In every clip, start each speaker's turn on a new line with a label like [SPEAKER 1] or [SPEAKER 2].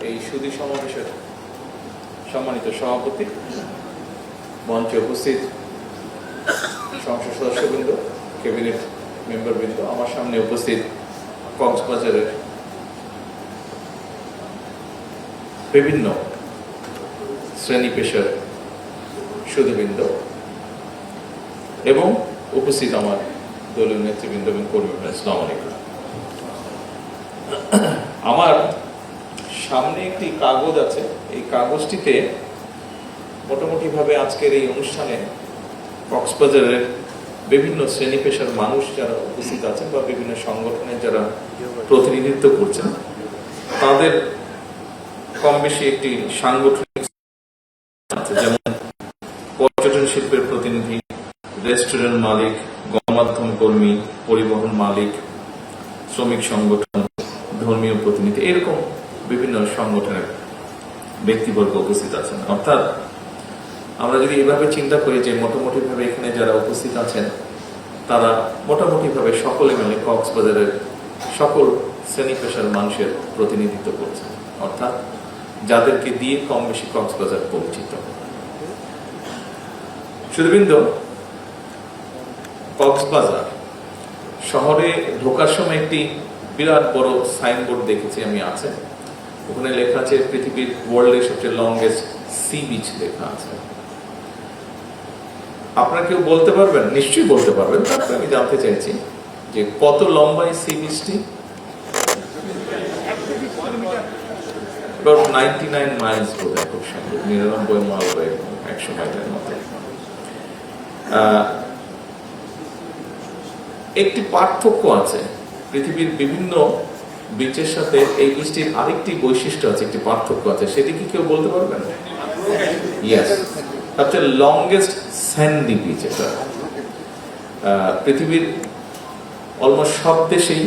[SPEAKER 1] এই সুধী সমাবেশের সম্মানিত সভাপতি, মঞ্চে উপস্থিত সংসদ সদস্যবৃন্দ, ক্যাবিনেট মেম্বারবৃন্দ, আমার সামনে উপস্থিত কক্সবাজারের বিভিন্ন শ্রেণী পেশার সুধীবৃন্দ এবং উপস্থিত আমার দলীয় নেতৃবৃন্দ এবং কর্মীরা, আসসালামু আলাইকুম। আমার সামনে একটি কাগজ আছে, এই কাগজটিতে মোটামুটি ভাবে আজকের এই অনুষ্ঠানে কক্সবাজারের বিভিন্ন শ্রেণী পেশার মানুষ যারা উপস্থিত আছেন বা বিভিন্ন সংগঠনের যারা প্রতিনিধিত্ব করছেন তাদের কম বেশি একটি সাংগঠনিক আছে, যেমন পর্যটন শিল্পের প্রতিনিধি, রেস্টুরেন্ট মালিক, গণমাধ্যম কর্মী, পরিবহন মালিক, শ্রমিক সংগঠন, ধর্মীয় প্রতিনিধি, এরকম বিভিন্ন সংগঠনের ব্যক্তিবর্গ উপস্থিত আছেন। অর্থাৎ আমরা যদি এভাবে চিন্তা করি যে মোটামুটি ভাবে এখানে যারা উপস্থিত আছেন তারা মোটামুটি ভাবে সকলে মিলে কক্সবাজারের সকল শ্রেণী পেশার মানুষের প্রতিনিধিত্ব করছেন, অর্থাৎ যাদেরকে দিয়ে কম বেশি কক্সবাজার পরিচিত। সুধীবৃন্দ, কক্সবাজার শহরে ঢোকার সময় একটি বিরাট বড় সাইনবোর্ড দেখেছি আমি, আছে ওখানে লেখা আছে পৃথিবীর ওয়ার্ল্ডের সবচেয়ে লংগেস্ট সি বিচ লেখা আছে। আপনারা কেউ বলতে পারবেন? নিশ্চয়ই বলতে পারবেন। তারপরে আমি জানতে চাইছি যে কত লম্বা এই সি বিচটি? 99 মাইলস বোধ হয়, খুব সুন্দর, 99 মাইল বা 100 মাইলের মতো। একটি পার্থক্য আছে পৃথিবীর বিভিন্ন বিচের সাথে এই বিচটির আরেকটি বৈশিষ্ট্য আছে, একটি পার্থক্য আছে, সেটি কি কেউ বলতে পারবেন? ইয়েস, সবচেয়ে লংগেস্ট স্যান্ডি বিচ এটা। পৃথিবীর অলমোস্ট সব দেশেই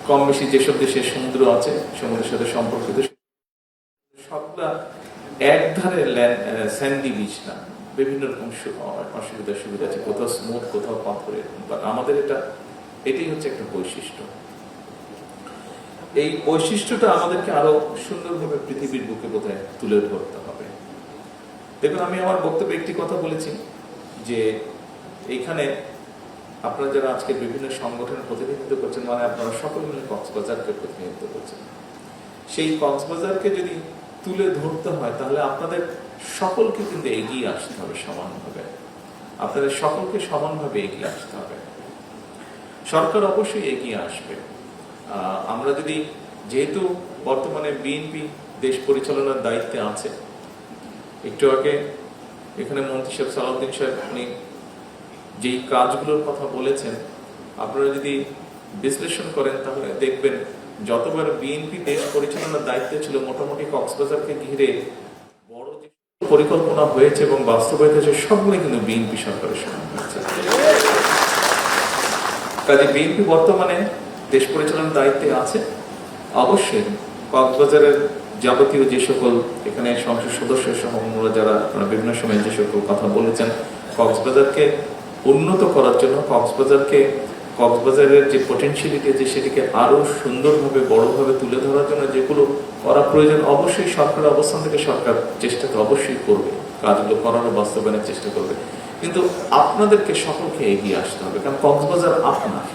[SPEAKER 1] কম বেশি যেসব দেশে সমুদ্র আছে, সমুদ্রের সাথে সম্পর্কিত সবটা এক ধারে স্যান্ডি বিচ না, বিভিন্ন রকম অসুবিধা সুবিধা আছে, কোথাও স্মুথ, কোথাও পাথরের। বাট আমাদের এটাই হচ্ছে একটা বৈশিষ্ট্য। এই বৈশিষ্ট্যটা আমাদেরকে আরো সুন্দরভাবে পৃথিবীর বুকে বোধহয় তুলে ধরতে হবে। দেখুন, আমি আমার বক্তব্যে একটি কথা বলেছি যে এইখানে আপনারা যারা আজকে বিভিন্ন সংগঠনের প্রতিনিধিত্ব করছেন, মানে আপনারা সকল মিলে কক্সবাজারকে প্রতিনিধিত্ব করছেন, সেই কক্সবাজারকে যদি তুলে ধরতে হয় তাহলে আপনাদের সকলকে কিন্তু এগিয়ে আসতে হবে সমানভাবে, আপনাদের সকলকে সমানভাবে এগিয়ে আসতে হবে। সরকার অবশ্যই এগিয়ে আসবে। আমরা যদি, যেহেতু বর্তমানে বিএনপি দেশ পরিচালনার দায়িত্বে আছে, একটু আগে এখানে মন্ত্রী সাহেব সালাউদ্দিন সাহেব উনি যেই কাজগুলোর কথা বলেছেন, আপনারা যদি বিশ্লেষণ করেন তাহলে দেখবেন যতবার বিএনপি দেশ পরিচালনার দায়িত্বে ছিল মোটামুটি কক্সবাজারকে ঘিরে বড় যে পরিকল্পনা হয়েছে এবং বাস্তবায়িত হয়েছে সবগুলো কিন্তু বিএনপি সরকারের সময় হয়েছে। কাজে বিএনপি বর্তমানে দেশ পরিচালনার দায়িত্বে আছে। অবশ্যই কক্সবাজারের যাবতীয় যে সকল এখানে সংসদ সদস্য সহ যারা বিভিন্ন সময় যে সকল কথা বলেছেন, কক্সবাজারকে উন্নত করার জন্য, কক্সবাজারের যে পটেনশিয়ালিটি আছে সেটিকে আরো সুন্দরভাবে বড়ভাবে তুলে ধরার জন্য যেগুলো করা প্রয়োজন, অবশ্যই সরকারের অবস্থান থেকে সরকার চেষ্টা তো অবশ্যই করবে, কাজগুলো করার বাস্তবায়নের চেষ্টা করবে। কিন্তু আপনাদেরকে সকলকে এগিয়ে আসতে হবে, কারণ কক্সবাজার আপনার।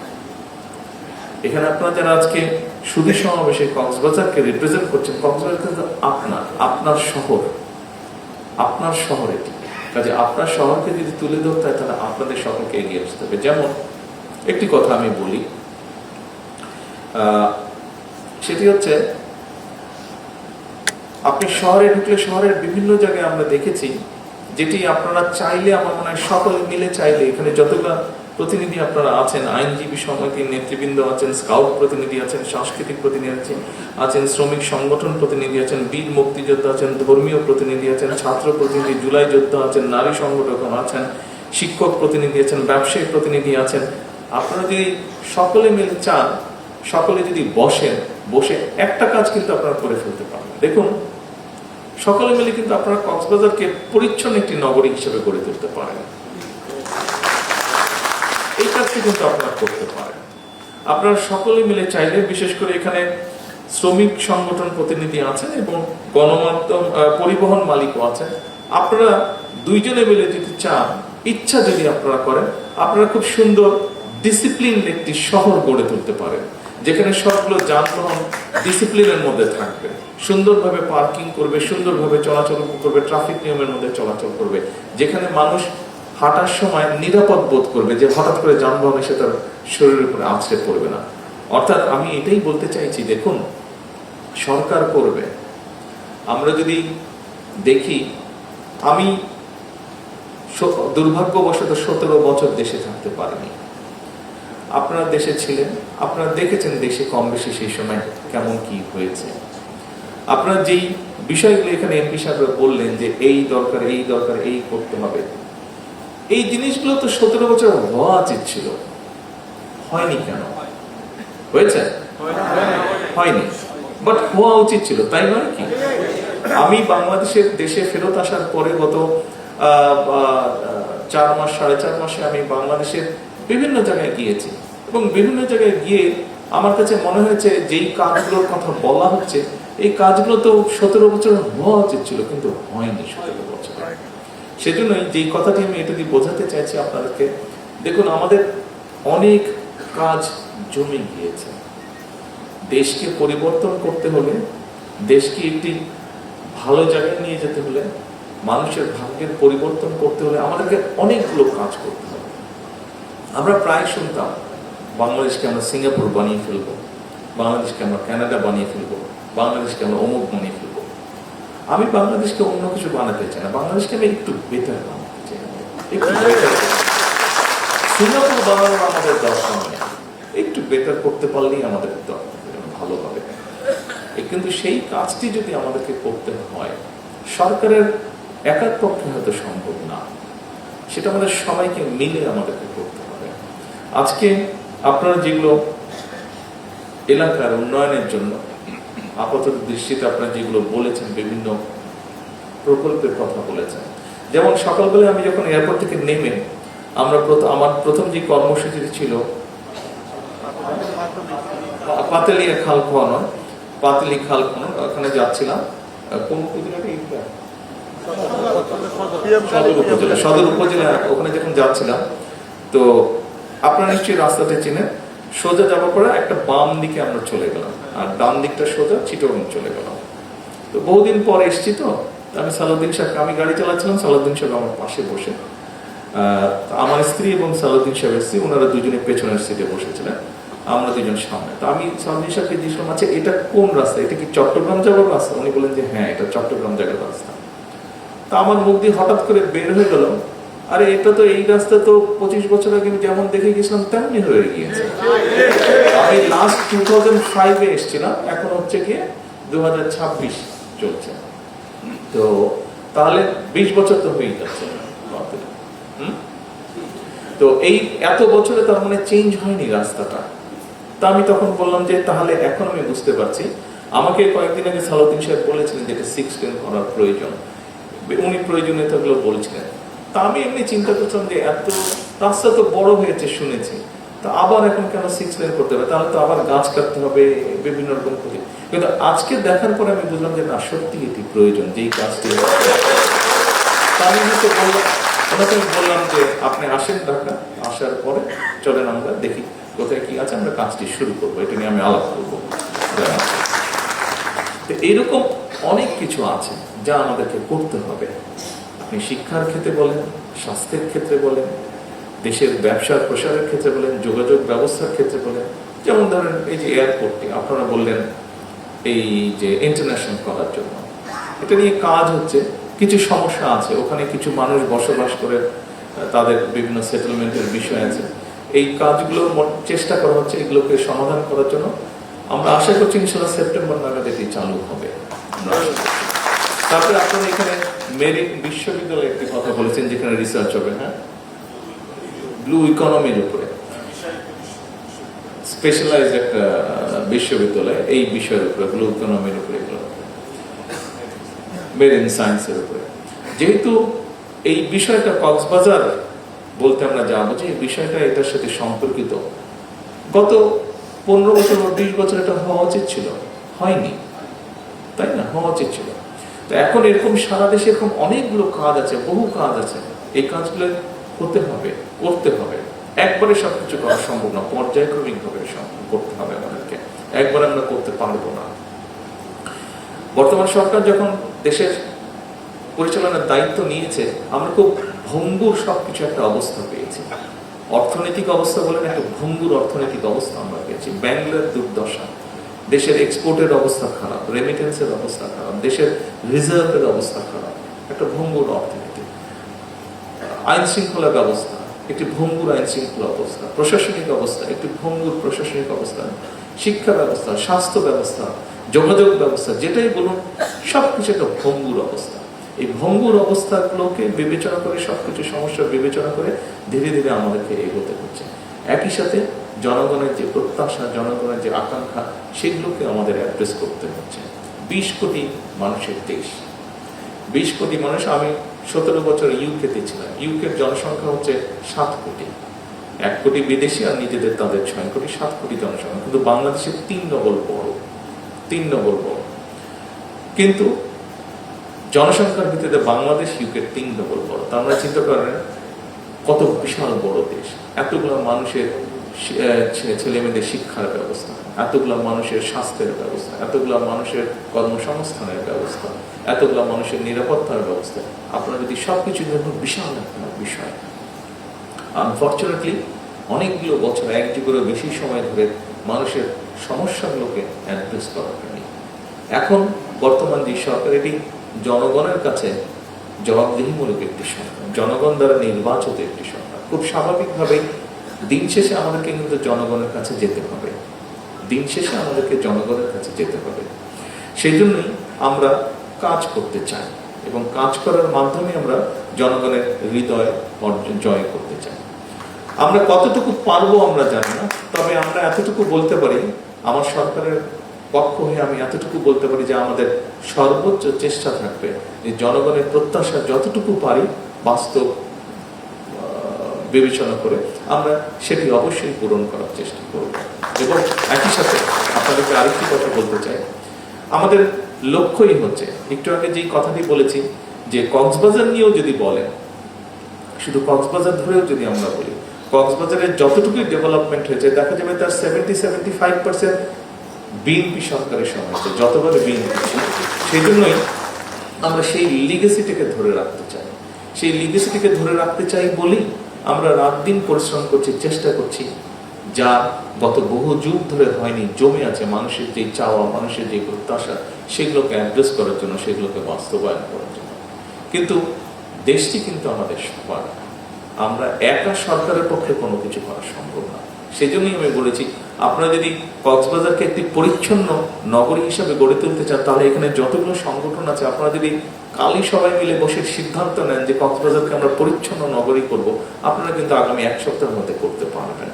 [SPEAKER 1] এখানে আপনারা যারা আজকে সুধী সমাবেশে কক্সবাজারকে রিপ্রেজেন্ট করছেন, কক্সবাজার কিন্তু আপনার শহর এটি। কাজে আপনার শহরকে যদি তুলে ধরতে হয় তাহলে আপনাদের সকলকে এগিয়ে আসতে হবে। যেমন একটি কথা আমি বলি, সেটি হচ্ছে আপনি শহরে ঢুকলে শহরের বিভিন্ন জায়গায় আমরা দেখেছি, যেটি আপনারা চাইলে, আমার মনে হয় সকল মিলে চাইলে, এখানে যতগুলো প্রতিনিধি আপনারা আছেন, আইনজীবী সমিতির নেতৃবৃন্দ আছেন, স্কাউট প্রতিনিধি আছেন, সাংস্কৃতিক প্রতিনিধি আছেন, শ্রমিক সংগঠন প্রতিনিধি আছেন, বীর মুক্তিযোদ্ধা আছেন, ধর্মীয় প্রতিনিধি আছেন, ছাত্র প্রতিনিধি, জুলাই যোদ্ধা আছেন, নারী সংগঠন আছেন, শিক্ষক প্রতিনিধি আছেন, ব্যবসায়ী প্রতিনিধি আছেন। আপনারা যদি সকলে মিলে চান, সকলে যদি বসে একটা কাজ কিন্তু আপনারা করে ফেলতে পারেন। দেখুন, সকলে মিলে কিন্তু আপনারা কক্সবাজারকে পরিচ্ছন্ন একটি নগরী হিসেবে গড়ে তুলতে পারেন। এই কাজটি কিন্তু আপনারা করতে পারেন। আপনারা সকলে মিলে চাইলে, বিশেষ করে এখানে শ্রমিক সংগঠন প্রতিনিধি আছেন এবং গণমাধ্যম পরিবহন মালিকও আছেন। আপনারা দুইজনে মিলে যদি চান, ইচ্ছা যদি আপনারা করেন, আপনারা খুব সুন্দর ডিসিপ্লিন একটি শহর গড়ে তুলতে পারেন, যেখানে সবগুলো যানবাহন ডিসিপ্লিনের মধ্যে থাকবে, সুন্দরভাবে পার্কিং করবে, সুন্দরভাবে চলাচল করবে, ট্রাফিক নিয়মের মধ্যে চলাচল করবে, যেখানে মানুষ হাঁটার সময় নিরাপদ বোধ করবে যে হঠাৎ করে যানবাহন এসে তার শরীরের উপরে আছড়ে পড়বে না। অর্থাৎ আমি এটাই বলতে চাইছি, দেখুন সরকার করবে। আমরা যদি দেখি, আমি দুর্ভাগ্যবশত 17 বছর দেশে থাকতে পারিনি। আপনারা দেশে ছিলেন, আপনারা দেখেছেন দেশে কম বেশি সেই সময় কেমন কি হয়েছে। আপনারা যেই বিষয়গুলো এখানে এমপি সাহেব বললেন যে এই দরকার, এই দরকার, এই করতে হবে, এই জিনিসগুলো তো 17 বছর হওয়া উচিত ছিল। হয়নি কেন? হয়েছে? হয়নি, বাট হওয়া উচিত ছিল, তাই নয় কি? আমি বাংলাদেশের দেশে ফেরত আসার পরে গত 4 মাস 4.5 মাসে আমি বাংলাদেশের বিভিন্ন জায়গায় গিয়েছি এবং বিভিন্ন জায়গায় গিয়ে আমার কাছে মনে হয়েছে যেই কাজগুলোর কথা বলা হচ্ছে, এই কাজগুলো তো 17 বছর হওয়া উচিত ছিল, কিন্তু হয়নি 17 বছর। সেজন্যই যেই কথাটি আমি এটা দিয়ে বোঝাতে চাইছি আপনাদেরকে, দেখুন আমাদের অনেক কাজ জমে গিয়েছে। দেশকে পরিবর্তন করতে হলে, দেশকে একটি ভালো জায়গায় নিয়ে যেতে হলে, মানুষের ভাগ্যের পরিবর্তন করতে হলে আমাদেরকে অনেকগুলো কাজ করতে হবে। আমরা প্রায় শুনতাম বাংলাদেশকে আমরা সিঙ্গাপুর বানিয়ে ফেলবো, বাংলাদেশকে আমরা কানাডা বানিয়ে ফেলবো, বাংলাদেশকে আমরা অমুক বানিয়ে ফেলবো। আমি বাংলাদেশকে অন্য কিছু বানাতে চাই না, বাংলাদেশকে আমি একটু বেটার বানাতে চাই, একটু বেটার। সিঙ্গাপুর বানানোর আমাদের দরকার নেই, একটু বেটার করতে পারলেই আমাদের ভালো হবে। কিন্তু সেই কাজটি যদি আমাদেরকে করতে হয়, সরকারের একার পক্ষে হয়তো সম্ভব না, সেটা আমাদের সবাইকে মিলে আমাদেরকে করতে হবে। আজকে আপনারা যেগুলো এলাকার উন্নয়নের জন্য আপাতত দৃষ্টিতে আপনারা যেগুলো বলেছেন, বিভিন্ন প্রকল্পের কথা বলেছেন, যেমন সকালবেলা আমি যখন এয়ারপোর্ট থেকে নেমে আমার প্রথম যে কর্মসূচি ছিল পাতেলিয়া খাল খোয়ানো, পাতেলি খাল খোয়ানো, ওখানে যাচ্ছিলাম। কোন সদর উপজেলা, ওখানে যখন যাচ্ছিলাম, তো আপনারা নিশ্চয়ই রাস্তাটা চিনেন, সোজা যাওয়ার পরে একটা বাম দিকে আমরা চলে গেলাম, আর ডান দিকটা সোজা চিটগাং চলে গেলাম। তো বহুদিন পরে এসছি, তো আমি সালাউদ্দিন সাহেবকে, আমি গাড়ি চালাচ্ছিলাম, সালাউদ্দিন সাহেব আমার পাশে বসে, আমার স্ত্রী এবং সালাউদ্দিন সাহেব এসছি, ওনারা দুজনে পেছনের সিটে বসেছিলেন, আমরা দুজন সামনে। তো আমি সালাউদ্দিন সাহেবকে জিজ্ঞেস, আচ্ছা এটা কোন রাস্তা, এটা কি চট্টগ্রাম যাওয়ার রাস্তা? উনি বলেন যে হ্যাঁ, এটা চট্টগ্রাম যাওয়ার রাস্তা। তা আমার মুখ দিয়ে হঠাৎ করে বের হয়ে গেল, আরে এটা তো এই রাস্তা তো 25 বছর আগে যেমন দেখে গেছিলাম তেমনি হয়ে গিয়েছে। আমি লাস্ট 2005-এ এসেছিলাম, এখন হচ্ছে গিয়ে 2026 চলছে, তো তাহলে 20 বছর তো হয়ে যাচ্ছে। তো এই এত বছরে তার মানে চেঞ্জ হয়নি রাস্তাটা। তা আমি তখন বললাম যে তাহলে এখন আমি বুঝতে পারছি। আমাকে কয়েকদিন আগে সালাউদ্দিন সাহেব বলেছিলেন যে 6 লেন করার প্রয়োজন, উনি প্রয়োজনীয়তাগুলো বলছিলেন। তা আমি এমনি চিন্তা করছিলাম যে এত রাস্তা তো বড় হয়েছে শুনেছি, তা আবার এখন কেন 6 লেন করতে হবে, তাহলে তো আবার গাছ কাটতে হবে, বিভিন্ন রকম ক্ষতি। কিন্তু আজকে দেখার পরে আমি বুঝলাম যে না, সত্যি এটি প্রয়োজন, যেই কাজটি। আমি বললাম যে আপনি আসেন ঢাকা, আসার পরে চলেন আমরা দেখি কোথায় কি আছে, আমরা কাজটি শুরু করবো, এটা নিয়ে আমি আলাপ করবো। এইরকম অনেক কিছু আছে যা আমাদেরকে করতে হবে। আপনি শিক্ষার ক্ষেত্রে বলেন, স্বাস্থ্যের ক্ষেত্রে বলেন, দেশের ব্যবসার প্রসারের ক্ষেত্রে বলেন, যোগাযোগ ব্যবস্থার ক্ষেত্রে বলেন। যেমন ধরেন এই যে এয়ারপোর্টটি আপনারা বললেন এই যে ইন্টারন্যাশনাল করার জন্য, এটা নিয়ে কাজ হচ্ছে, কিছু সমস্যা আছে, ওখানে কিছু মানুষ বসবাস করে, তাদের বিভিন্ন সেটেলমেন্টের বিষয় আছে। এই কাজগুলো চেষ্টা করা হচ্ছে এগুলোকে সমাধান করার জন্য। আমরা আশা করছি ইনশাআল্লাহ সেপ্টেম্বর নাগাদ এটি চালু হবে। তারপরে আপনারা এখানে মেরিট বিশ্ববিদ্যালয়ে একটি কথা বলেছেন, যেখানে রিসার্চ হবে, হ্যাঁ, ব্লু ইকোনমির উপরে স্পেশালাইজড একটা বিশ্ববিদ্যালয়, এই বিষয়ের উপরে, ব্লু ইকোনমির উপরে, মেরিন সায়েন্সের উপরে। যেহেতু এই বিষয়টা কক্সবাজার বলতে আমরা জানবো যে এই বিষয়টা এটার সাথে সম্পর্কিত, গত 15 বছর বা 20 বছর এটা হওয়া উচিত ছিল, হয়নি, তাই না? হওয়া উচিত ছিল। তো এখন এরকম সারা দেশে এরকম অনেকগুলো কাজ আছে, বহু কাজ আছে, এই কাজগুলো হতে হবে, করতে হবে। একবারে সবকিছু করা সম্ভব না, পর্যায়ক্রমিক ভাবে করতে হবে আমাদেরকে, একবারে আমরা করতে পারবো না। বর্তমান সরকার যখন দেশের পরিচালনার দায়িত্ব নিয়েছে, আমরা খুব ভঙ্গুর সবকিছু একটা অবস্থা পেয়েছি। অর্থনৈতিক অবস্থা বলেন, একটা ভঙ্গুর অর্থনৈতিক অবস্থা আমরা পেয়েছি। ব্যাংকের দুর্দশা, দেশের এক্সপোর্টের অবস্থা খারাপ, রেমিটেন্সের অবস্থা খারাপ, দেশের রিজার্ভের অবস্থা খারাপ, একটা ভঙ্গুর অর্থনীতি। আইন শৃঙ্খলা ব্যবস্থা একটি ভঙ্গুর আইন শৃঙ্খলা অবস্থা, প্রশাসনিক অবস্থা একটি ভঙ্গুর প্রশাসনিক অবস্থা, শিক্ষা ব্যবস্থা, স্বাস্থ্য ব্যবস্থা, যোগাযোগ ব্যবস্থা, যেটাই বলুন সবকিছু একটা ভঙ্গুর অবস্থা। এই ভঙ্গুর অবস্থাগুলোকে বিবেচনা করে, সবকিছু সমস্যা বিবেচনা করে ধীরে ধীরে আমাদেরকে এগোতে হচ্ছে। একই সাথে জনগণের যে প্রত্যাশা, জনগণের যে আকাঙ্ক্ষা, সেগুলোকে আমাদের অ্যাড্রেস করতে হচ্ছে। 20 কোটি মানুষের দেশ, 20 কোটি মানুষ। আমি 17 বছর ইউকেতে ছিলাম। ইউকের জনসংখ্যা হচ্ছে 7 কোটি, 1 কোটি বিদেশি আর নিজেদের তাদের 6 কোটি, 7 কোটি জনসংখ্যা। কিন্তু বাংলাদেশের 3 ডবল বড়, 3 ডবল বড়। কিন্তু জনসংখ্যার ভিত্তিতে বাংলাদেশ ইউকের 3 ডবল বড়। তা আমরা চিন্তা করেন কত বিশাল বড় দেশ, এতগুলো মানুষের ছেলে মেয়েদের শিক্ষার ব্যবস্থা, এতগুলো মানুষের স্বাস্থ্যের ব্যবস্থা, এতগুলো মানুষের কর্মসংস্থানের ব্যবস্থা, এতগুলো মানুষের নিরাপত্তার ব্যবস্থা। আপনারা যদি সবকিছু দেখুন, বিশাল একটা বিষয়। আনফর্চুনেটলি অনেকগুলো বছর, 1 যুগেরও বেশি সময় ধরে মানুষের সমস্যাগুলোকে অ্যাড্রেস করা হয়নি। এখন বর্তমান যে সরকার, এটি জনগণের কাছে জবাবদিহিমূলক একটি সরকার, জনগণ দ্বারা নির্বাচিত একটি সরকার। খুব স্বাভাবিকভাবেই দিন শেষে আমাদেরকে কিন্তু জনগণের কাছে যেতে হবে, দিন শেষে আমাদেরকে জনগণের কাছে যেতে হবে। সেই জন্যই আমরা কাজ করতে চাই এবং কাজ করার মাধ্যমে আমরা জনগণের হৃদয় জয় করতে চাই। আমরা কতটুকু পারবো আমরা জানি না, তবে আমরা এতটুকু বলতে পারি, আমার সরকারের পক্ষ হয়ে আমি এতটুকু বলতে পারি যে আমাদের সর্বোচ্চ চেষ্টা থাকবে যে জনগণের প্রত্যাশা যতটুকু পারি বাস্তব বিবেচনা করে আমরা সেটি অবশ্যই পূরণ করার চেষ্টা করব। এবং একই সাথে আপনাদেরকে আরেকটি কথা বলতে চাই, আমাদের লক্ষ্যই হচ্ছে, একটু আগে যেই কথাটি বলেছি যে কক্সবাজার নিয়েও যদি বলেন, শুধু কক্সবাজার ধরেও যদি আমরা বলি, কক্সবাজারের যতটুকুই ডেভেলপমেন্ট হয়েছে দেখা যাবে তার 70-75% বিএনপি সরকারের সময় হয়েছে, যতবারে বিএনপি। সেই জন্যই আমরা সেই লিগেসিটিকে ধরে রাখতে চাই। সেই লিগেসিটিকে ধরে রাখতে চাই বলেই আমরা রাত দিন পরিশ্রম করছি, চেষ্টা করছি, যা গত বহু যুগ ধরে হয়নি, জমে আছে মানুষের যে চাওয়া, মানুষের যে প্রত্যাশা, সেগুলোকে অ্যাড্রেস করার জন্য, সেগুলোকে বাস্তবায়ন করার জন্য। কিন্তু দেশটি কিন্তু আমাদের সবার, আমরা একা সরকারের পক্ষে কোনো কিছু করা সম্ভব না। সেজন্যই আমি বলেছি, আপনারা যদি কক্সবাজারকে একটি পরিচ্ছন্ন নগরী হিসাবে গড়ে তুলতে চান, তাহলে এখানে যতগুলো সংগঠন আছে, আপনারা যদি কালই সবাই মিলে বসে সিদ্ধান্ত নেন যে কক্সবাজারকে আমরা পরিচ্ছন্ন নগরী করব, আপনারা কিন্তু আগামী 1 সপ্তাহের মধ্যে করতে পারবেন।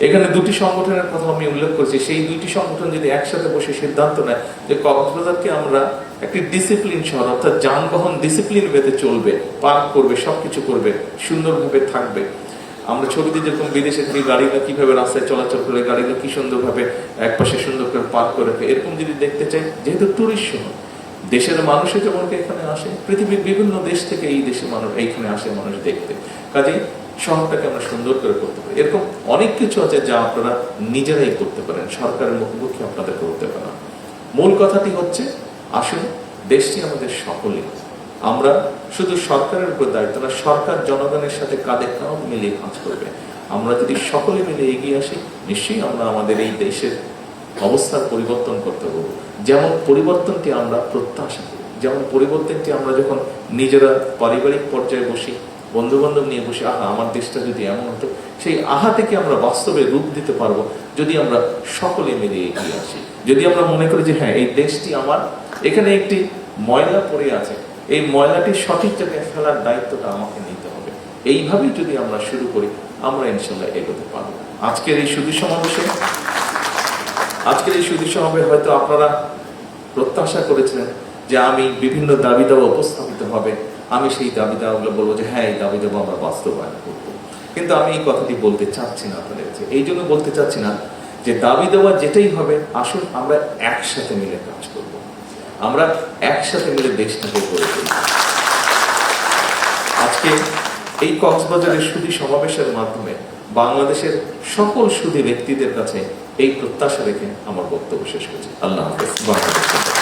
[SPEAKER 1] এখানে 2টি সংগঠনের কথা আমি উল্লেখ করেছি, সেই 2টি সংগঠন যদি একসাথে বসে সিদ্ধান্ত নেয় যে কক্সবাজারকে আমরা একটি ডিসিপ্লিন শহর, অর্থাৎ যানবাহন ডিসিপ্লিন ওয়েতে চলবে, পার্ক করবে, সবকিছু করবে, সুন্দরভাবে থাকবে। আমরা ছবিতে যেরকম বিদেশে থেকে গাড়িগুলো কিভাবে রাস্তায় চলাচল করে, গাড়িগুলো কি সুন্দরভাবে একপাশে সুন্দর করে পার্ক করে রাখে, এরকম যদি দেখতে চাই, যেহেতু টুরিস্ট শহর, দেশের মানুষে যেমন এখানে আসে, পৃথিবীর বিভিন্ন দেশ থেকে এই দেশে মানুষ এইখানে আসে মানুষ দেখতে, কাজেই শহরটাকে আমরা সুন্দর করে করতে পারি। এরকম অনেক কিছু আছে যা আপনারা নিজেরাই করতে পারেন, সরকারের মুখোমুখি আপনাদের করতে পারেন। মূল কথাটি হচ্ছে, আসুন দেশটি আমাদের সকলে, আমরা শুধু সরকারের উপর দায়িত্ব না, সরকার জনগণের সাথে কাঁধে কাঁধ মিলিয়ে কাজ করবে। আমরা যদি সকলে মিলে এগিয়ে আসি, নিশ্চয়ই আমরা আমাদের এই দেশের অবস্থার পরিবর্তন করতে পারব। যেমন পরিবর্তনটি আমরা প্রত্যাশা করি, যেমন পরিবর্তনটি আমরা যখন নিজেরা পারিবারিক পর্যায়ে বসি, বন্ধু বান্ধব নিয়ে বসে, আহা আমার দেশটা যদি এমন হতো, সেই আহা থেকে আমরা বাস্তবে রূপ দিতে পারবো যদি আমরা সকলে মিলে এগিয়ে আসি। যদি আমরা মনে করি যে হ্যাঁ, এই দেশটি আমার, এখানে একটি ময়লা পড়ে আছে, এই ময়লাটি সঠিক জায়গায় ফেলার দায়িত্বটা আমাকে নিতে হবে, এইভাবেই যদি আমরা শুরু করি, আমরা ইনশাল্লাহ এগোতে পারবো। আজকের এই সুধী সমাবেশ হয়তো আপনারা প্রত্যাশা করেছিলেন যে আমি বিভিন্ন দাবি দাওয়া উপস্থাপিত হবে, আমি সেই দাবি দাওয়াগুলো বলবো যে হ্যাঁ, এই দাবি দাওয়া আমরা বাস্তবায়ন করবো। কিন্তু আমি এই কথাটি বলতে চাচ্ছি না আপনাদের কাছে। এই জন্য বলতে চাচ্ছি না যে দাবি দেওয়া যেটাই হবে, আসুন আমরা একসাথে মিলে কাজ করব, আমরা একসাথে মিলে দেশটাকে গড়ে তুলব। আজকে এই কক্সবাজারের সুধী সমাবেশের মাধ্যমে বাংলাদেশের সকল সুধী ব্যক্তিদের কাছে এই প্রত্যাশা রেখে আমার বক্তব্য শেষ করছি। আল্লাহ হাফেজ। বাংলাদেশ।